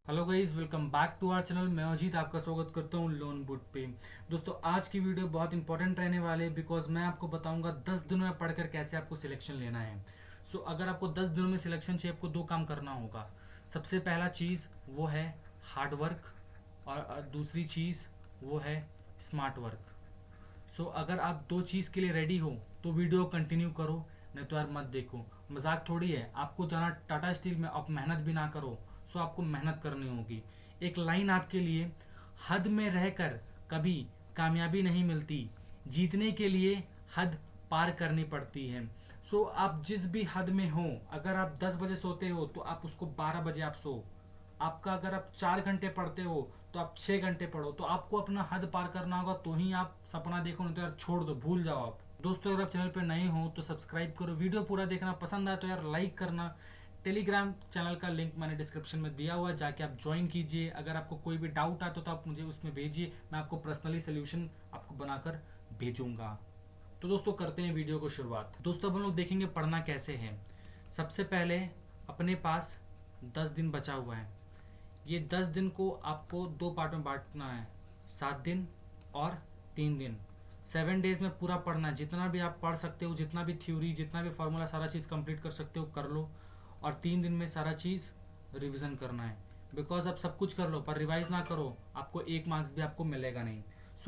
Hello guys, welcome back to our channel. मैं अजीत आपका स्वागत करता हूँ लोन बुट पे। दोस्तों, आज की वीडियो बहुत इंपॉर्टेंट रहने वाले है बिकॉज मैं आपको बताऊंगा 10 दिनों में पढ़कर कैसे आपको सिलेक्शन लेना है। अगर आपको 10 दिनों में सिलेक्शन चाहिए, आपको दो काम करना होगा। सबसे पहला चीज़ वो है हार्ड वर्क, और दूसरी चीज़ वो है स्मार्ट वर्क। अगर आप दो चीज़ के लिए रेडी हो तो वीडियो कंटिन्यू करो, नहीं तो यार मत देखो। मजाक थोड़ी है, आपको जाना टाटा स्टील में, आप मेहनत भी ना करो। आपको मेहनत करनी होगी। एक लाइन आपके लिए, हद में रहकर कभी कामयाबी नहीं मिलती, जीतने के लिए हद पार करनी पड़ती है। आप जिस भी हद में हो, अगर आप 10 बजे सोते हो तो आप उसको 12 बजे आप सो। आपका अगर आप 4 घंटे पढ़ते हो तो आप 6 घंटे पढ़ो। तो आपको अपना हद पार करना होगा तो ही आप सपना देखो, नहीं तो यार छोड़ दो, भूल जाओ आप। दोस्तों, अगर आप चैनल पे नए हो तो सब्सक्राइब करो, वीडियो पूरा देखना, पसंद आए तो यार लाइक करना। टेलीग्राम चैनल का लिंक मैंने डिस्क्रिप्शन में दिया हुआ है, जाके आप ज्वाइन कीजिए। अगर आपको कोई भी डाउट आता तो आप मुझे उसमें भेजिए, मैं आपको पर्सनली सोल्यूशन आपको बनाकर भेजूंगा। तो दोस्तों, करते हैं वीडियो को शुरुआत। दोस्तों, अब हम लोग देखेंगे पढ़ना कैसे है। सबसे पहले अपने पास 10 दिन बचा हुआ है। ये 10 दिन को आपको दो पार्ट में बांटना है, 7 दिन और 3 दिन। 7 डेज में पूरा पढ़ना है, जितना भी आप पढ़ सकते हो, जितना भी थ्योरी, जितना भी फॉर्मूला, सारा चीज़ कंप्लीट कर सकते हो कर लो। और 3 दिन में सारा चीज़ रिवीजन करना है। बिकॉज आप सब कुछ कर लो पर रिवाइज ना करो, आपको 1 मार्क्स भी आपको मिलेगा नहीं।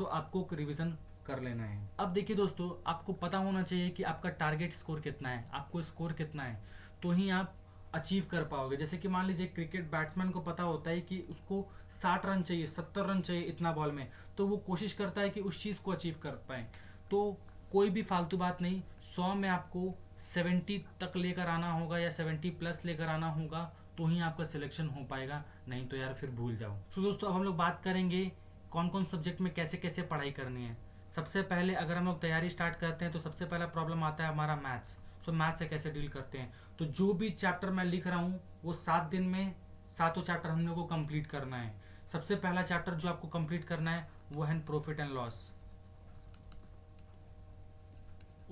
आपको रिवीजन कर लेना है। अब देखिए दोस्तों, आपको पता होना चाहिए कि आपका टारगेट स्कोर कितना है, आपको स्कोर कितना है, तो ही आप अचीव कर पाओगे। जैसे कि मान लीजिए क्रिकेट बैट्समैन को पता होता है कि उसको 60 रन चाहिए, 70 रन चाहिए इतना बॉल में, तो वो कोशिश करता है कि उस चीज़ को अचीव कर पाए। तो कोई भी फालतू बात नहीं, 100 में आपको 70 तक लेकर आना होगा या 70+ लेकर आना होगा, तो ही आपका सिलेक्शन हो पाएगा, नहीं तो यार फिर भूल जाओ। दोस्तों, अब हम लोग बात करेंगे कौन कौन सब्जेक्ट में कैसे कैसे पढ़ाई करनी है। सबसे पहले अगर हम लोग तैयारी स्टार्ट करते हैं तो सबसे पहला प्रॉब्लम आता है हमारा मैथ्स। मैथ्स से कैसे डील करते हैं, तो जो भी चैप्टर मैं लिख रहा हूँ वो 7 दिन में सातों चैप्टर हम लोग को कंप्लीट करना है। सबसे पहला चैप्टर जो आपको कंप्लीट करना है वो है प्रॉफिट एंड लॉस।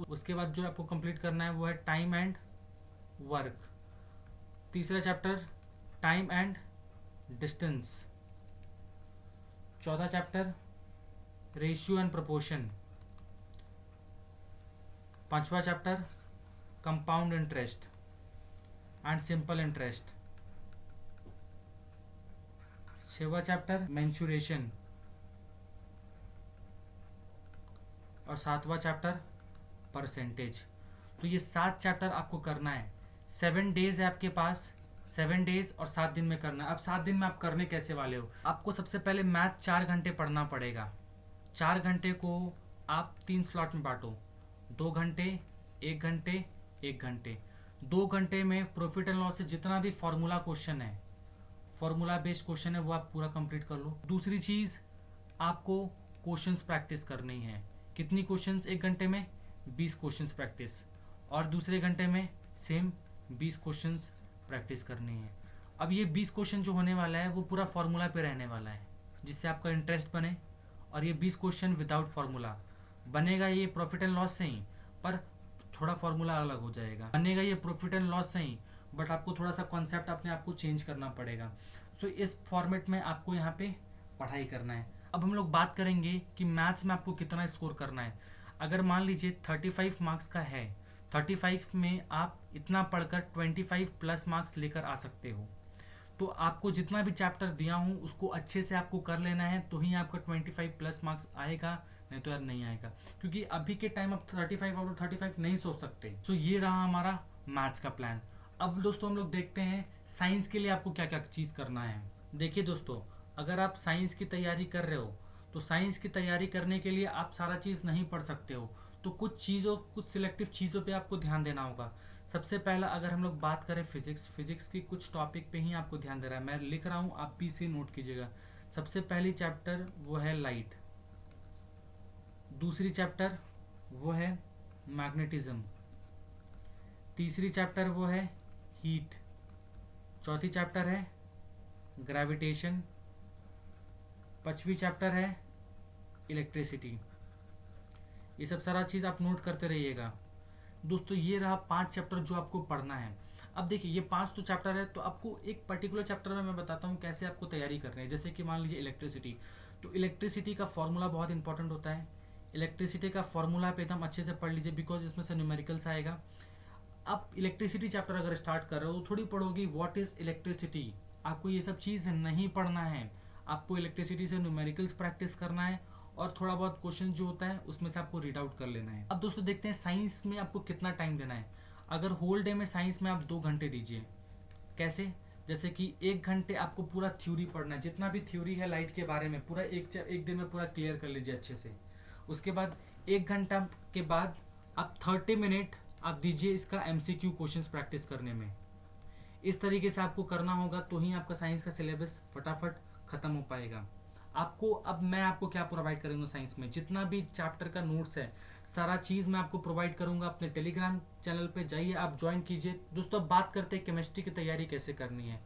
उसके बाद जो आपको कंप्लीट करना है वो है टाइम एंड वर्क। तीसरा चैप्टर टाइम एंड डिस्टेंस। चौथा चैप्टर रेशियो एंड प्रोपोर्शन। पांचवा chapter compound interest and simple interest. छठवां चैप्टर मेंचुरेशन। और सातवां चैप्टर परसेंटेज। तो ये 7 चैप्टर आपको करना है। 7 डेज है आपके पास, 7 डेज और 7 दिन में करना है। अब 7 दिन में आप करने कैसे वाले हो, आपको सबसे पहले मैथ 4 घंटे पढ़ना पड़ेगा। 4 घंटे को आप 3 स्लॉट में बांटो, 2 घंटे, 1 घंटे, 1 घंटे। 2 घंटे में प्रॉफिट एंड लॉस से जितना भी फॉर्मूला क्वेश्चन है, फॉर्मूला बेस्ड क्वेश्चन है, वो आप पूरा कंप्लीट कर लो। दूसरी चीज़, आपको क्वेश्चंस प्रैक्टिस करनी है। कितनी क्वेश्चंस 1 घंटे में? 20 क्वेश्चंस प्रैक्टिस। और दूसरे घंटे में सेम 20 क्वेश्चंस प्रैक्टिस करनी है। अब ये 20 क्वेश्चन जो होने वाला है वो पूरा फॉर्मूला पे रहने वाला है, जिससे आपका इंटरेस्ट बने। और ये 20 क्वेश्चन विदाउट फार्मूला बनेगा, ये प्रॉफिट एंड लॉस से ही, पर थोड़ा फार्मूला अलग हो जाएगा। बनेगा ये प्रॉफिट एंड लॉस से ही, बट आपको थोड़ा सा कॉन्सेप्ट अपने आप को चेंज करना पड़ेगा। इस फॉर्मेट में आपको यहाँ पे पढ़ाई करना है। अब हम लोग बात करेंगे कि मैथ्स में आपको कितना स्कोर करना है। अगर मान लीजिए 35 मार्क्स का है, 35 में आप इतना पढ़कर 25+ मार्क्स लेकर आ सकते हो। तो आपको जितना भी चैप्टर दिया हूँ उसको अच्छे से आपको कर लेना है, तो ही आपका 25+ मार्क्स आएगा, नहीं तो यार नहीं आएगा। क्योंकि अभी के टाइम आप 35 नहीं सोच सकते। ये रहा हमारा मैथ्स का प्लान। अब दोस्तों, हम लोग देखते हैं साइंस के लिए आपको क्या क्या चीज़ करना है। देखिए दोस्तों, अगर आप साइंस की तैयारी कर रहे हो तो साइंस की तैयारी करने के लिए आप सारा चीज़ नहीं पढ़ सकते हो, तो कुछ सिलेक्टिव चीज़ों पे आपको ध्यान देना होगा। सबसे पहला अगर हम लोग बात करें फिजिक्स की कुछ टॉपिक पे ही आपको ध्यान दे रहा है, मैं लिख रहा हूँ, आप भी इसे नोट कीजिएगा। सबसे पहली चैप्टर वो है लाइट। दूसरी चैप्टर वो है मैग्नेटिज्म। तीसरी चैप्टर वो है हीट। चौथी चैप्टर है ग्रेविटेशन। पांचवी चैप्टर है इलेक्ट्रिसिटी। ये सब सारा चीज़ आप नोट करते रहिएगा। दोस्तों, ये रहा 5 चैप्टर जो आपको पढ़ना है। अब देखिए ये 5 तो चैप्टर है, तो आपको एक पर्टिकुलर चैप्टर में मैं बताता हूँ कैसे आपको तैयारी करनी है। जैसे कि मान लीजिए इलेक्ट्रिसिटी, तो इलेक्ट्रिसिटी का फॉर्मूला बहुत इंपॉर्टेंट होता है। इलेक्ट्रिसिटी का फॉर्मूला पे एकदम अच्छे से पढ़ लीजिए, बिकॉज इसमें से न्यूमेरिकल्स आएगा। आप इलेक्ट्रिसिटी चैप्टर अगर स्टार्ट कर रहे हो तो थोड़ी पढ़ोगी व्हाट इज इलेक्ट्रिसिटी, आपको ये सब चीज़ नहीं पढ़ना है। आपको इलेक्ट्रिसिटी से न्यूमेरिकल्स प्रैक्टिस करना है और थोड़ा बहुत क्वेश्चन जो होता है उसमें से आपको रीड आउट कर लेना है। अब दोस्तों देखते हैं साइंस में आपको कितना टाइम देना है। अगर होल डे में साइंस में आप 2 घंटे दीजिए। कैसे? जैसे कि 1 घंटे आपको पूरा थ्योरी पढ़ना है, जितना भी थ्योरी है लाइट के बारे में पूरा एक दिन में पूरा क्लियर कर लीजिए अच्छे से। उसके बाद 1 घंटा के बाद आप 30 मिनट आप दीजिए इसका एमसीक्यू क्वेश्चंस प्रैक्टिस करने में। इस तरीके से आपको करना होगा, तो ही आपका साइंस का सिलेबस फटाफट खत्म हो पाएगा। आपको अब मैं आपको क्या प्रोवाइड करूंगा साइंस में, जितना भी चैप्टर का नोट्स है सारा चीज़ मैं आपको प्रोवाइड करूंगा। अपने टेलीग्राम चैनल पे जाइए, आप ज्वाइन कीजिए। दोस्तों अब बात करते हैं केमिस्ट्री की तैयारी कैसे करनी है।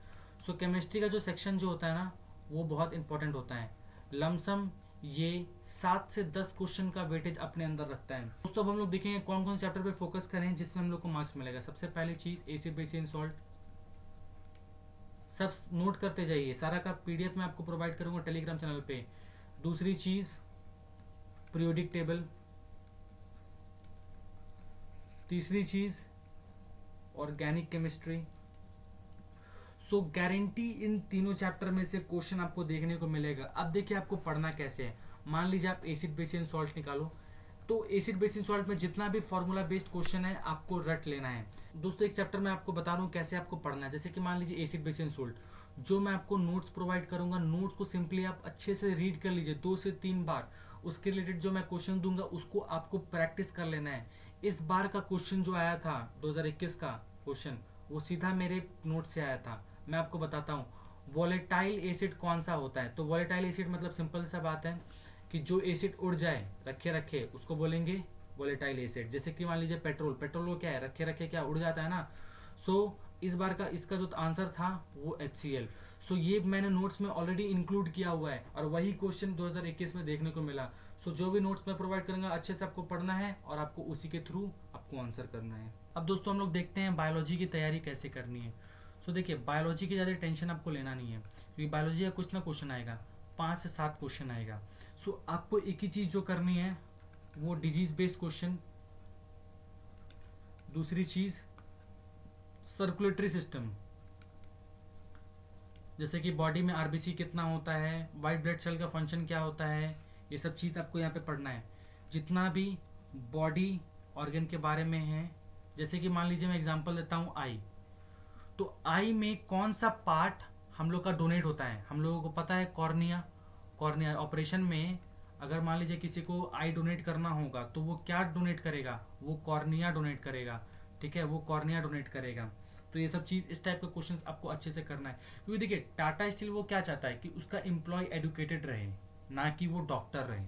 सो केमिस्ट्री का जो सेक्शन जो होता है ना, वो बहुत इंपॉर्टेंट होता है। लमसम ये 7 से 10 क्वेश्चन का वेटेज अपने अंदर रखता है। दोस्तों अब हम लोग देखेंगे कौन कौन से चैप्टर पे फोकस करें जिसमें हम लोग को मार्क्स मिलेगा। सबसे पहली चीज़ एसिड बेस एंड सॉल्ट, सब नोट करते जाइए, सारा का पीडीएफ मैं आपको प्रोवाइड करूंगा टेलीग्राम चैनल पे। दूसरी चीज़ पीरियोडिक टेबल, तीसरी चीज़ ऑर्गेनिक केमिस्ट्री। सो गारंटी इन तीनों चैप्टर में से क्वेश्चन आपको देखने को मिलेगा। अब देखिए आपको पढ़ना कैसे है। मान लीजिए आप एसिड बेस एंड सॉल्ट निकालो, तो एसिड बेस एंड सॉल्ट में जितना भी फॉर्मूला बेस्ड क्वेश्चन है आपको रट लेना है। दोस्तों एक चैप्टर में आपको बता रहा हूँ कैसे आपको पढ़ना है। जैसे कि मान लीजिए एसिड बेस एंड सॉल्ट, जो मैं आपको नोट्स प्रोवाइड करूंगा, नोट्स को सिंपली आप अच्छे से रीड कर लीजिए 2 से 3 बार। उसके रिलेटेड जो मैं क्वेश्चन दूंगा उसको आपको प्रैक्टिस कर लेना है। इस बार का क्वेश्चन जो आया था 2021 का क्वेश्चन, वो सीधा मेरे नोट से आया था। मैं आपको बताता हूँ वॉलेटाइल एसिड कौन सा होता है। तो वॉलेटाइल एसिड मतलब सिंपल सा बात है कि जो एसिड उड़ जाए रखे रखे उसको बोलेंगे वॉलेटाइल एसिड। जैसे कि मान लीजिए पेट्रोल, पेट्रोल वो क्या है, रखे रखे क्या उड़ जाता है ना। सो इस बार का इसका जो आंसर था वो HCl। सो ये मैंने नोट्स में ऑलरेडी इंक्लूड किया हुआ है और वही क्वेश्चन 2021 में देखने को मिला। सो जो भी नोट्स मैं प्रोवाइड करूंगा अच्छे से आपको पढ़ना है और आपको उसी के थ्रू आपको आंसर करना है। अब दोस्तों हम लोग देखते हैं बायोलॉजी की तैयारी कैसे करनी है। सो देखिए बायोलॉजी की ज़्यादा टेंशन आपको लेना नहीं है, क्योंकि बायोलॉजी का कुछ ना क्वेश्चन आएगा, 5 से 7 क्वेश्चन आएगा। सो आपको एक ही चीज़ जो करनी है वो डिजीज बेस्ड क्वेश्चन। दूसरी चीज़ सर्कुलेटरी सिस्टम, जैसे कि बॉडी में आरबीसी कितना होता है, वाइट ब्लड सेल का फंक्शन क्या होता है, ये सब चीज़ आपको यहाँ पे पढ़ना है। जितना भी बॉडी ऑर्गन के बारे में है, जैसे कि मान लीजिए मैं एग्जांपल देता हूँ आई, तो आई में कौन सा पार्ट हम लोग का डोनेट होता है। हम लोगों को पता है कॉर्निया। कॉर्निया ऑपरेशन में अगर मान लीजिए किसी को आई डोनेट करना होगा तो वो क्या डोनेट करेगा, वो कॉर्निया डोनेट करेगा। ठीक है, वो कॉर्निया डोनेट करेगा। तो ये सब चीज़ इस टाइप के क्वेश्चंस आपको अच्छे से करना है, क्योंकि देखिए टाटा स्टील वो क्या चाहता है कि उसका एम्प्लॉय एडुकेटेड रहे, ना कि वो डॉक्टर रहे।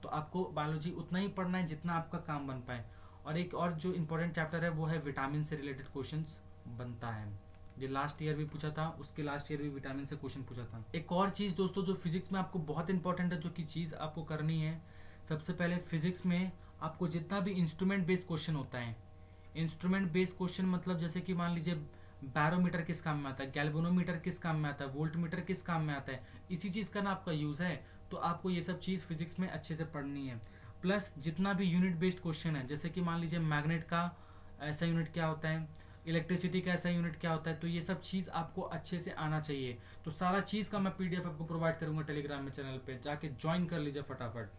तो आपको बायोलॉजी उतना ही पढ़ना है जितना आपका काम बन पाए। और एक और जो इम्पोर्टेंट चैप्टर है वो है विटामिन से रिलेटेड क्वेश्चंस बनता है। जो लास्ट ईयर भी पूछा था, उसके लास्ट ईयर भी विटामिन से क्वेश्चन पूछा था। एक और चीज़ दोस्तों जो फिजिक्स में आपको बहुत इंपॉर्टेंट है, जो कि चीज़ आपको करनी है, सबसे पहले फिजिक्स में आपको जितना भी इंस्ट्रूमेंट बेस्ड क्वेश्चन होता है, इंस्ट्रूमेंट बेस्ड क्वेश्चन मतलब जैसे कि मान लीजिए बैरोमीटर किस काम में आता है, गैल्वेनोमीटर किस काम में आता है, वोल्टमीटर किस काम में आता है, इसी चीज़ का ना आपका यूज़ है। तो आपको ये सब चीज़ फिजिक्स में अच्छे से पढ़नी है। प्लस जितना भी यूनिट बेस्ड क्वेश्चन है, जैसे कि मान लीजिए मैग्नेट का ऐसा यूनिट क्या होता है, इलेक्ट्रिसिटी का ऐसा यूनिट क्या होता है, तो ये सब चीज़ आपको अच्छे से आना चाहिए। तो सारा चीज़ का मैं पीडीएफ आपको प्रोवाइड करूंगा टेलीग्राम में चैनल पे, जाके ज्वाइन कर लीजिए फटाफट।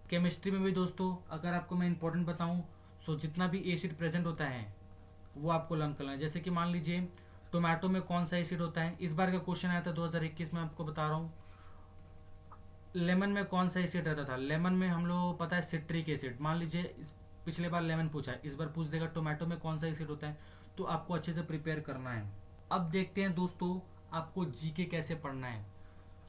केमिस्ट्री में भी दोस्तों अगर आपको मैं इंपॉर्टेंट बताऊं, सो जितना भी एसिड प्रेजेंट होता है वो आपको लर्न करना है। जैसे कि मान लीजिए टोमेटो में कौन सा एसिड होता है, इस बार का क्वेश्चन आया था 2021 में, आपको बता रहा हूँ। लेमन में कौन सा एसिड रहता था, लेमन में हम लोग पता है सिट्रिक एसिड। मान लीजिए पिछले बार लेमन पूछा है, इस बार पूछ देगा टोमेटो में कौन सा एसिड होता है। तो आपको अच्छे से प्रिपेयर करना है। अब देखते हैं दोस्तों आपको जीके कैसे पढ़ना है।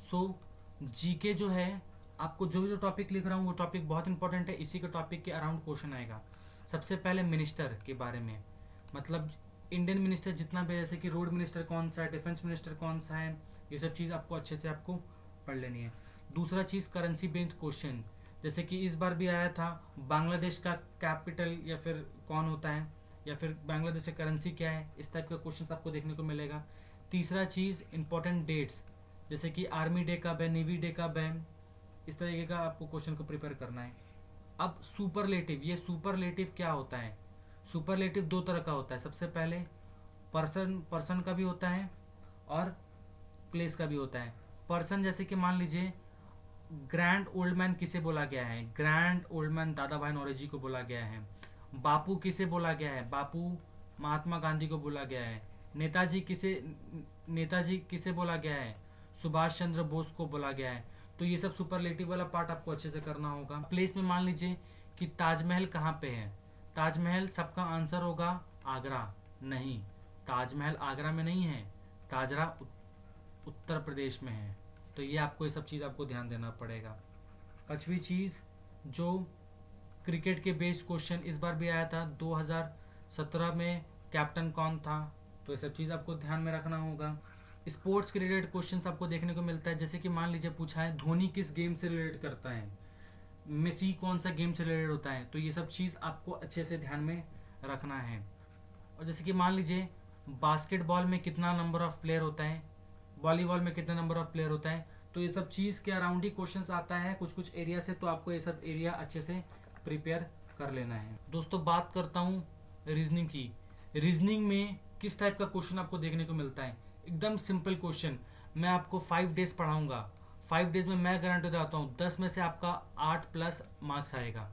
सो जीके जो है, आपको जो टॉपिक लिख रहा हूँ वो टॉपिक बहुत इंपॉर्टेंट है, इसी के टॉपिक के अराउंड क्वेश्चन आएगा। सबसे पहले मिनिस्टर के बारे में, मतलब इंडियन मिनिस्टर जितना भी, जैसे कि रोड मिनिस्टर कौन सा है, डिफेंस मिनिस्टर कौन सा है, ये सब चीज़ आपको अच्छे से आपको पढ़ लेनी है। दूसरा चीज़ करेंसी बेस्ड क्वेश्चन, जैसे कि इस बार भी आया था बांग्लादेश का कैपिटल या फिर कौन होता है, या फिर बांग्लादेश की करेंसी क्या है, इस टाइप का क्वेश्चन आपको देखने को मिलेगा। तीसरा चीज़ इंपॉर्टेंट डेट्स, जैसे कि आर्मी डे कब है, नेवी डे कब है, इस तरीके का आपको क्वेश्चन को प्रिपेयर करना है। अब सुपरलेटिव, ये सुपरलेटिव क्या होता है? सुपरलेटिव दो तरह का होता है। सबसे पहले पर्सन, पर्सन का भी होता है और प्लेस का भी होता है। पर्सन जैसे कि मान लीजिए ग्रैंड ओल्ड मैन किसे बोला गया है? ग्रैंड ओल्ड मैन दादा भाई नौरोजी को बोला गया है। बापू किसे बोला गया है? बापू महात्मा गांधी को बोला गया है। नेताजी किसे बोला गया है? सुभाष चंद्र बोस को बोला गया है। तो ये सब सुपरलेटिव वाला पार्ट आपको अच्छे से करना होगा। प्लेस में मान लीजिए कि ताजमहल कहाँ पे है? ताजमहल सबका आंसर होगा आगरा। नहीं, ताजमहल आगरा में नहीं है, ताजरा उत्तर प्रदेश में है। तो ये आपको, ये सब चीज़ आपको ध्यान देना पड़ेगा। पांचवी चीज़, जो क्रिकेट के बेस्ड क्वेश्चन इस बार भी आया था 2017 में, कैप्टन कौन था? तो ये सब चीज़ आपको ध्यान में रखना होगा। स्पोर्ट्स के रिलेटेड क्वेश्चन आपको देखने को मिलता है, जैसे कि मान लीजिए पूछा है धोनी किस गेम से रिलेट करता है, मेसी कौन सा गेम से रिलेटेड होता है। तो ये सब चीज़ आपको अच्छे से ध्यान में रखना है। और जैसे कि मान लीजिए बास्केटबॉल में कितना नंबर ऑफ प्लेयर होता है, वॉलीबॉल में कितना नंबर ऑफ प्लेयर होता है। तो ये सब चीज़ के अराउंड ही क्वेश्चंस आता है कुछ कुछ एरिया से, तो आपको ये सब एरिया अच्छे से प्रिपेयर कर लेना है। दोस्तों बात करता हूँ रीजनिंग की। रीजनिंग में किस टाइप का क्वेश्चन आपको देखने को मिलता है? एकदम सिंपल क्वेश्चन। मैं आपको 5 डेज पढ़ाऊंगा, 5 डेज में मैं गारंटी देता हूँ 10 में से आपका 8+ मार्क्स आएगा।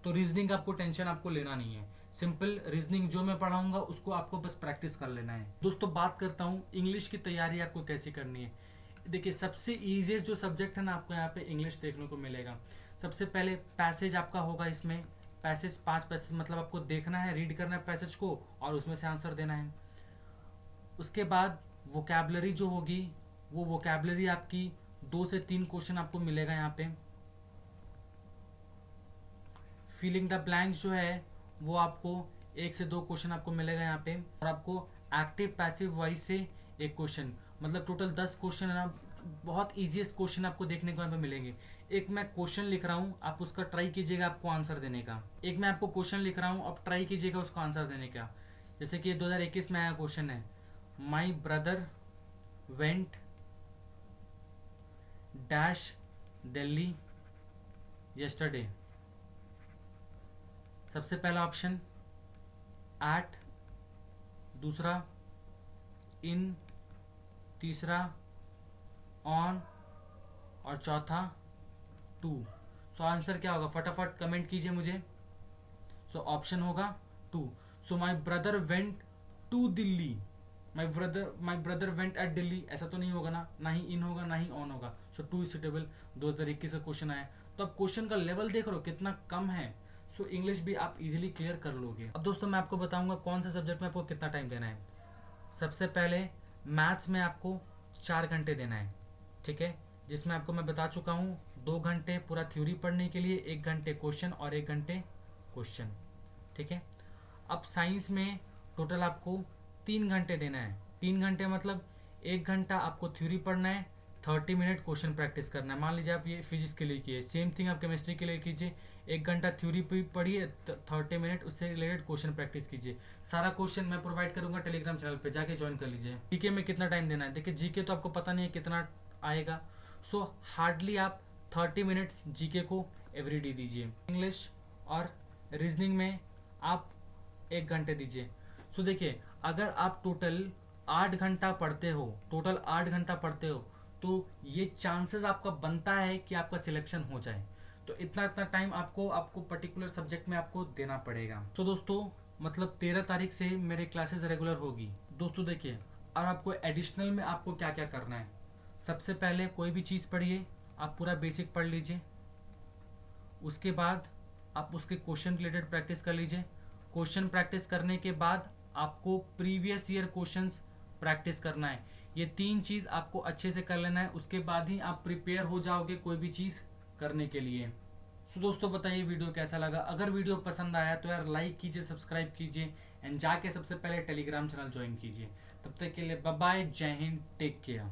तो रीजनिंग आपको टेंशन आपको लेना नहीं है। सिंपल रीजनिंग जो मैं पढ़ाऊंगा उसको आपको बस प्रैक्टिस कर लेना है। दोस्तों बात करता हूँ इंग्लिश की तैयारी आपको कैसे करनी है। देखिए सबसे ईजीएस्ट जो सब्जेक्ट है ना, आपको यहाँ पे इंग्लिश देखने को मिलेगा। सबसे पहले पैसेज आपका होगा, इसमें पैसेज 5 पैसेज मतलब आपको देखना है, रीड करना है पैसेज को और उसमें से आंसर देना है। उसके बाद वोकैबलरी जो होगी, वो वोकैबलरी आपकी 2 से 3 क्वेश्चन आपको मिलेगा यहाँ पे। फिलिंग द ब्लैंक्स जो है वो आपको 1 से 2 क्वेश्चन आपको मिलेगा यहाँ पे। और आपको एक्टिव पैसिव वॉइस से 1 क्वेश्चन, मतलब टोटल 10 क्वेश्चन है ना। बहुत ईजीएस्ट क्वेश्चन आपको देखने को यहाँ पे मिलेंगे। एक मैं क्वेश्चन लिख रहा हूँ, आप उसका ट्राई कीजिएगा आपको आंसर देने का। एक मैं आपको क्वेश्चन लिख रहा हूँ, आप ट्राई कीजिएगा उसका आंसर देने का। जैसे कि 2021 में आया क्वेश्चन है, माई brother went dash Delhi yesterday. सबसे पहला ऑप्शन एट, दूसरा इन, तीसरा ऑन और चौथा टू। सो आंसर क्या होगा? फटाफट कमेंट कीजिए मुझे। सो ऑप्शन होगा two. So my brother went to Delhi, my brother went at Delhi, ऐसा तो नहीं होगा ना, ना ही इन होगा ना ही ऑन होगा। सो टू इज सुटेबल। 2021 का क्वेश्चन आया, तो अब क्वेश्चन का लेवल देख रहे हो कितना कम है। सो इंग्लिश भी आप इजीली क्लियर कर लोगे। अब दोस्तों मैं आपको बताऊंगा कौन से सब्जेक्ट में आपको कितना टाइम देना है। सबसे पहले मैथ्स में आपको 4 घंटे देना है, ठीक है, जिसमें आपको मैं बता चुका हूँ 2 घंटे पूरा थ्योरी पढ़ने के लिए, 1 घंटे क्वेश्चन और 1 घंटे क्वेश्चन, ठीक है। अब साइंस में टोटल आपको 3 घंटे देना है। 3 घंटे मतलब 1 घंटा आपको थ्योरी पढ़ना है, 30 मिनट क्वेश्चन प्रैक्टिस करना है। मान लीजिए आप ये फिजिक्स के लिए किए, सेम थिंग आप केमिस्ट्री के लिए कीजिए। 1 घंटा थ्योरी पढ़िए, 30 मिनट उससे रिलेटेड क्वेश्चन प्रैक्टिस कीजिए। सारा क्वेश्चन मैं प्रोवाइड करूंगा टेलीग्राम चैनल पे, जाके ज्वाइन कर लीजिए। जीके में कितना टाइम देना है? देखिए जीके तो आपको पता नहीं है कितना आएगा, सो हार्डली आप 30 मिनट्स जीके को एवरीडे दीजिए। इंग्लिश और रीजनिंग में आप 1 घंटे दीजिए। सो देखिए अगर आप टोटल 8 घंटा पढ़ते हो, टोटल 8 घंटा पढ़ते हो, तो ये चांसेस आपका बनता है कि आपका सिलेक्शन हो जाए। तो इतना इतना टाइम आपको पर्टिकुलर सब्जेक्ट में आपको देना पड़ेगा। तो दोस्तों मतलब 13 तारीख से मेरे क्लासेस रेगुलर होगी। दोस्तों देखिए, और आपको एडिशनल में आपको क्या क्या करना है। सबसे पहले कोई भी चीज़ पढ़िए, आप पूरा बेसिक पढ़ लीजिए। उसके बाद आप उसके क्वेश्चन रिलेटेड प्रैक्टिस कर लीजिए। क्वेश्चन प्रैक्टिस करने के बाद आपको प्रीवियस ईयर क्वेश्चंस प्रैक्टिस करना है। ये 3 चीज़ आपको अच्छे से कर लेना है, उसके बाद ही आप प्रिपेयर हो जाओगे कोई भी चीज़ करने के लिए। सो दोस्तों बताइए वीडियो कैसा लगा। अगर वीडियो पसंद आया तो यार लाइक कीजिए, सब्सक्राइब कीजिए एंड जाके सबसे पहले टेलीग्राम चैनल ज्वाइन कीजिए। तब तक के लिए बाय बाय, जय हिंद, टेक केयर।